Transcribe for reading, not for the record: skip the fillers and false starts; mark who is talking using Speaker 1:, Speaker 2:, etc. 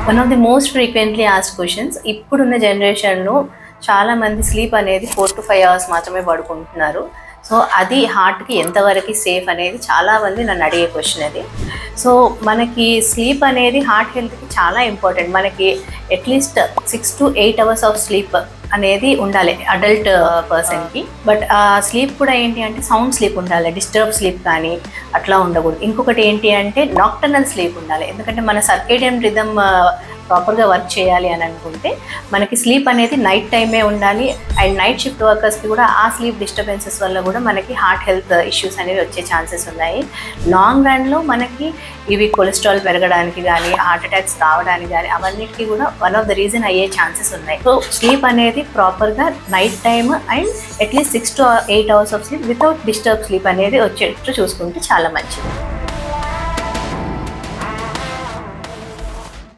Speaker 1: One of the most frequently asked questions, ఇప్పుడున్న జనరేషన్లో చాలామంది స్లీప్ అనేది 4 to 5 అవర్స్ మాత్రమే పడుకుంటున్నారు. సో అది హార్ట్కి ఎంతవరకు సేఫ్ అనేది చాలామంది నన్ను అడిగే క్వశ్చన్ అది. సో మనకి స్లీప్ అనేది హార్ట్ హెల్త్కి చాలా ఇంపార్టెంట్. మనకి at least 6 to 8 hours of sleep అనేది ఉండాలి అడల్ట్ పర్సన్కి. బట్ ఆ స్లీప్ కూడా ఏంటి అంటే సౌండ్ స్లీప్ ఉండాలి, డిస్టర్బ్ స్లీప్ కానీ అట్లా ఉండకూడదు. ఇంకొకటి ఏంటి అంటే నాక్టర్నల్ స్లీప్ ఉండాలి. ఎందుకంటే మన సర్కేడియన్ రిథమ్ ప్రాపర్గా వర్క్ చేయాలి అని అనుకుంటే మనకి స్లీప్ అనేది నైట్ టైమే ఉండాలి. అండ్ నైట్ షిఫ్ట్ వర్కర్స్కి కూడా ఆ స్లీప్ డిస్టర్బెన్సెస్ వల్ల కూడా మనకి హార్ట్ హెల్త్ ఇష్యూస్ అనేవి వచ్చే ఛాన్సెస్ ఉన్నాయి. లాంగ్ రన్లో మనకి ఇవి కొలెస్ట్రాల్ పెరగడానికి కానీ హార్ట్ అటాక్స్ రావడానికి కానీ అవన్నిటికీ కూడా వన్ ఆఫ్ ద రీజన్ అయ్యే ఛాన్సెస్ ఉన్నాయి. సో స్లీప్ అనేది ప్రాపర్గా night time and at least 6 to 8 hours of sleep without disturb sleep అనేది వచ్చేటట్టు చూసుకుంటే చాలా మంచిది.